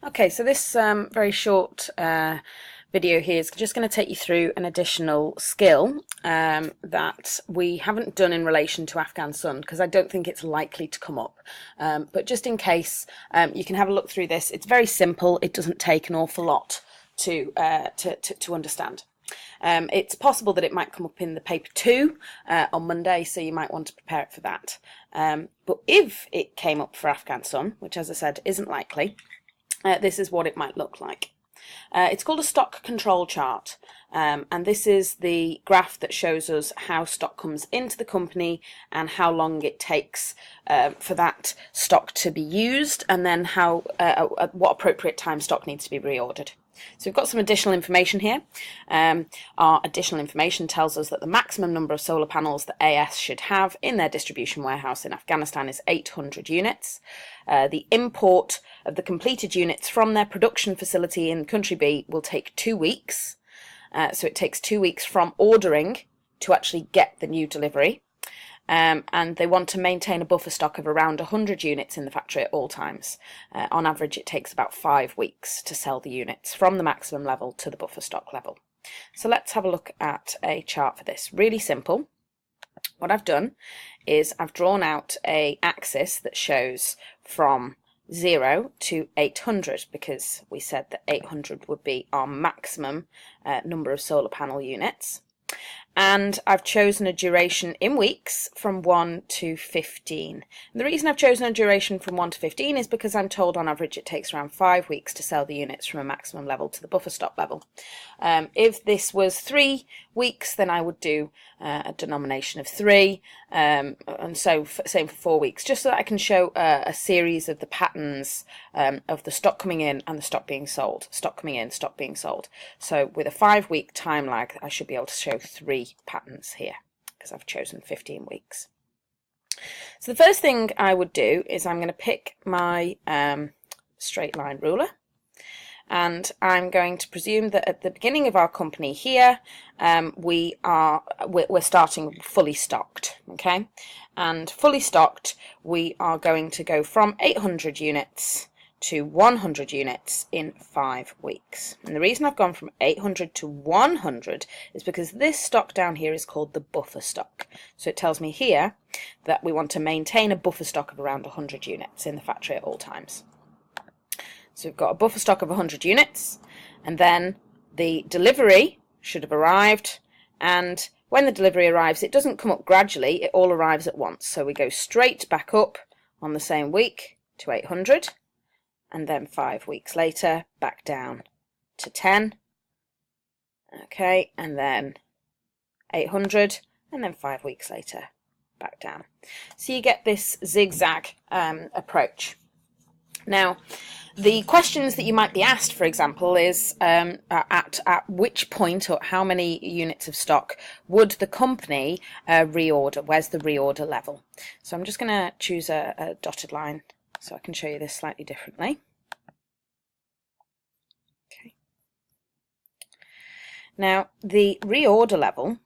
Okay, so this very short video here is just going to take you through an additional skill that we haven't done in relation to Afghan Sun because I don't think it's likely to come up. But just in case, you can have a look through this. It's very simple. It doesn't take an awful lot to understand. It's possible that it might come up in the paper too on Monday, so you might want to prepare it for that. But if it came up for Afghan Sun, which as I said isn't likely, this is what it might look like. It's called a stock control chart, and this is the graph that shows us how stock comes into the company and how long it takes for that stock to be used, and then how at what appropriate time stock needs to be reordered. So we've got some additional information here. Our additional information tells us that the maximum number of solar panels that AS should have in their distribution warehouse in Afghanistan is 800 units. The import of the completed units from their production facility in country B will take 2 weeks. So it takes 2 weeks from ordering to actually get the new delivery. And they want to maintain a buffer stock of around 100 units in the factory at all times. On average, it takes about 5 weeks to sell the units from the maximum level to the buffer stock level. So let's have a look at a chart for this. Really simple. What I've done is I've drawn out an axis that shows from 0 to 800 because we said that 800 would be our maximum number of solar panel units. And I've chosen a duration in weeks from 1 to 15. And the reason I've chosen a duration from 1 to 15 is because I'm told on average it takes around 5 weeks to sell the units from a maximum level to the buffer stock level. If this was 3 weeks, then I would do a denomination of 3, and so same for 4 weeks, just so that I can show a series of the patterns of the stock coming in and the stock being sold. Stock coming in, stock being sold. So with a 5-week time lag, I should be able to show 3 patterns here because I've chosen 15 weeks. So the first thing I would do is I'm going to pick my straight line ruler, and I'm going to presume that at the beginning of our company here we're starting fully stocked, okay? And fully stocked, we are going to go from 800 units to 100 units in 5 weeks. And the reason I've gone from 800 to 100 is because this stock down here is called the buffer stock. So it tells me here that we want to maintain a buffer stock of around 100 units in the factory at all times. So we've got a buffer stock of 100 units, and then the delivery should have arrived, and when the delivery arrives, it doesn't come up gradually, it all arrives at once. So we go straight back up on the same week to 800, and then 5 weeks later back down to 10, okay, and then 800, and then 5 weeks later back down. So you get this zigzag approach. Now, the questions that you might be asked, for example, is at which point or how many units of stock would the company reorder? Where's the reorder level? So I'm just going to choose a dotted line so I can show you this slightly differently. Okay. Now, the reorder level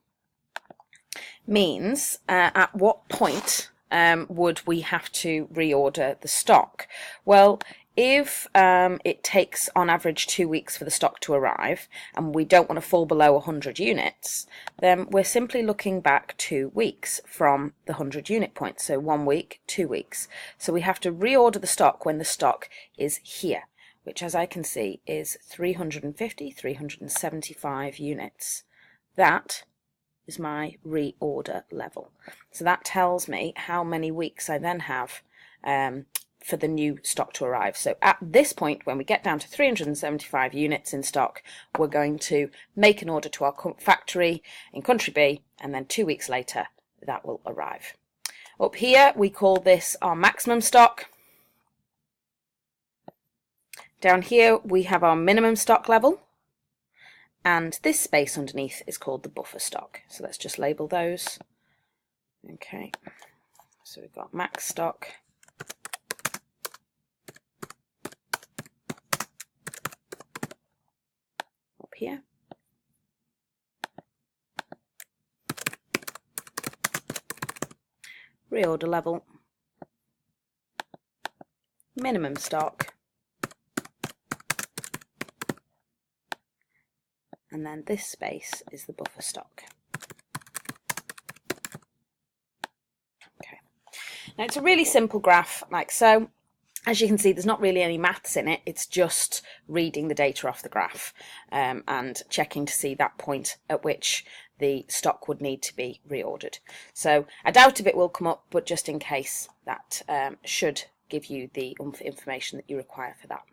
means at what point would we have to reorder the stock? Well, if it takes on average 2 weeks for the stock to arrive and we don't want to fall below 100 units, then we're simply looking back 2 weeks from the 100 unit point. So 1 week, 2 weeks. So we have to reorder the stock when the stock is here, which as I can see is 350, 375 units. That is my reorder level. So that tells me how many weeks I then have for the new stock to arrive. So at this point, when we get down to 375 units in stock, we're going to make an order to our factory in country B, and then 2 weeks later that will arrive. Up here we call this our maximum stock. Down here we have our minimum stock level, and this space underneath is called the buffer stock. So let's just label those. Okay, so we've got max stock, up here, reorder level, minimum stock, and then this space is the buffer stock. Okay. Now it's a really simple graph like so. As you can see, there's not really any maths in it, it's just reading the data off the graph and checking to see that point at which the stock would need to be reordered. So I doubt if it will come up, but just in case, that should give you the information that you require for that.